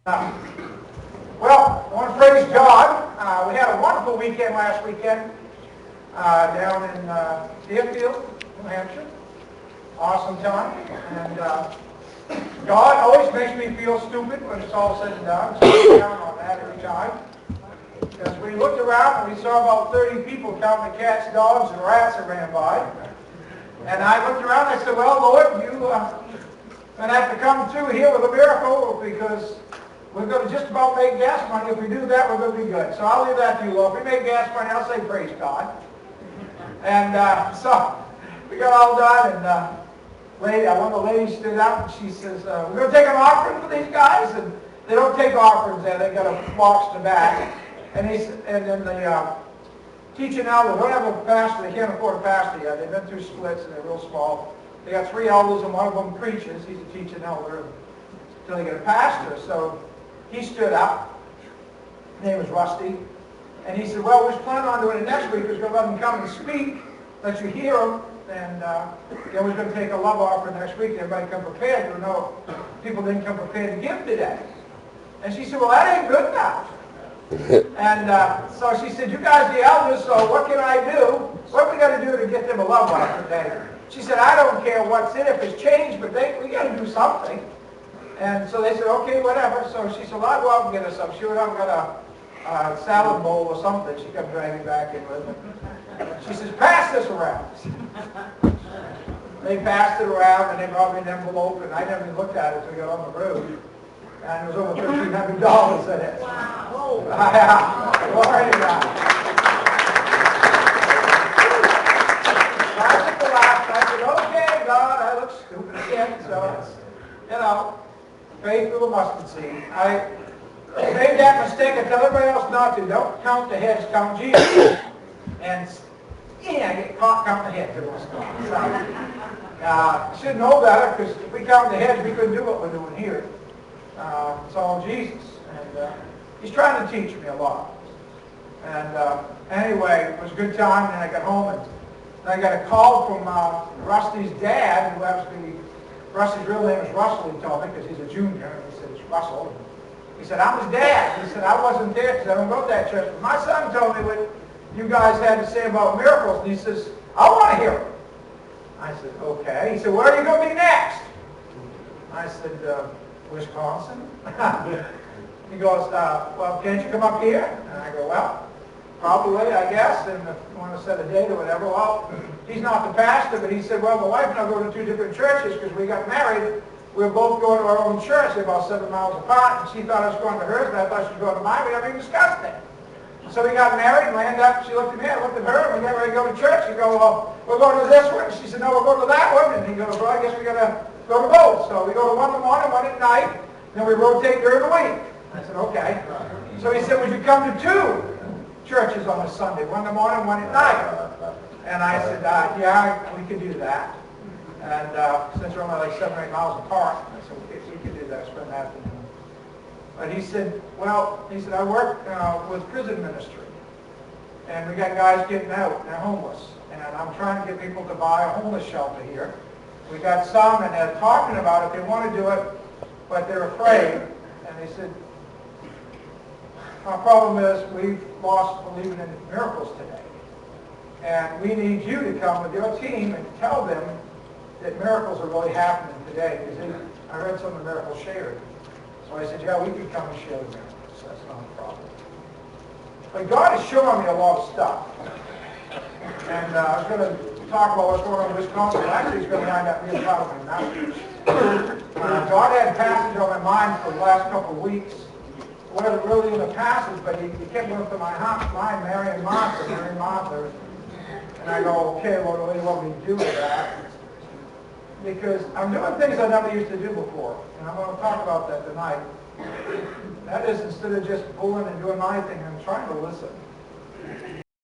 Well, I want to praise God. We had a wonderful weekend last weekend down in Deerfield, New Hampshire. Awesome time. And God always makes me feel stupid when it's all said and done. So I count on that every time. Because we looked around and we saw about 30 people counting the cats, dogs, and rats that ran by. And I looked around and I said, well, Lord, you going to have to come through here with a miracle because we're going to just about make gas money. If we do that, we're going to be good. So I'll leave that to you, Lord. If we make gas money, I'll say praise God. And so we got all done, and one of the ladies stood up, and she says, we're going to take an offering for these guys. And they don't take offerings there. They got a box in the back. And then the teaching elder, they don't have a pastor. They can't afford a pastor yet. They've been through splits, and they're real small. They got 3 elders, and one of them preaches. He's a teaching elder until they get a pastor. So he stood up. His name was Rusty. And he said, well, we're planning on doing it next week. We're going to let him come and speak, let you hear him. And then we're going to take a love offering next week. Everybody come prepared. You know, people didn't come prepared to give today. And she said, well, that ain't good enough. And so she said, you guys are the elders, so what can I do? What are we going to do to get them a love offering today? She said, I don't care what's in it, if it's changed, but we got to do something. And so they said, okay, whatever. So she said, well, I'll go out and get her some. She went out and got a salad bowl or something. She kept dragging back in with her. She says, pass this around. They passed it around, and they brought me an envelope, and I never even looked at it until we got on the road. And it was over $1,300 in it. Wow. Yeah. Glory to God. I took the last. I said, okay, God, I look stupid again. So it's, you know, faith with a mustard seed. I made that mistake. I tell everybody else not to. Don't count the heads, count Jesus. And I get caught counting the heads every once in a while. Should know better, because if we count the heads, we couldn't do what we're doing here. It's all Jesus. And he's trying to teach me a lot. And anyway, it was a good time. And I got home, and I got a call from Rusty's dad, who happens to be, Rusty's real name is Russell, he told me, because he's a junior. And he said, it's Russell. He said, I'm his dad. He said, I wasn't there because I don't go to that church. But my son told me what you guys had to say about miracles. And he says, I want to hear them. I said, okay. He said, where are you going to be next? I said, Wisconsin. He goes, well, can't you come up here? And I go, well, probably, I guess, and if you want to set a date or whatever. Well, he's not the pastor, but he said, well, my wife and I go to 2 different churches because we got married. We were both going to our own church. They're about 7 miles apart, and she thought I was going to hers, but I thought she was going to mine. We never even discussed it. So we got married, and we ended up, she looked at me, I looked at her, and we got ready to go to church. She goes, well, we're going to this one. She said, no, we're going to that one. And he goes, well, I guess we got to go to both. So we go to one in the morning, one at night, then we rotate during the week. I said, okay. So he said, would you come to 2 churches on a Sunday, one in the morning, one at night? And I said, yeah, we can do that. And since we're only like 7 or 8 miles apart, I said, we can do that, spend that afternoon. But he said, well, I work with prison ministry. And we got guys getting out, and they're homeless. And I'm trying to get people to buy a homeless shelter here. We got some, and they're talking about it. They want to do it, but they're afraid. And they said, our problem is we've lost believing in miracles today. And we need you to come with your team and tell them that miracles are really happening today. Because I heard some of the miracles shared. So I said, yeah, we could come and share the miracles. That's not a problem. But God is showing me a lot of stuff. And I was going to talk about what's going on in Wisconsin. Actually, it's going to wind up being part of my message. God had a passage on my mind for the last couple of weeks. It wasn't really in the passage, but he kept going through my mind, Mary and Martha. And I go, okay, Lord, what do you want me to do with that? Because I'm doing things I never used to do before. And I'm going to talk about that tonight. That is, instead of just pulling and doing my thing, I'm trying to listen.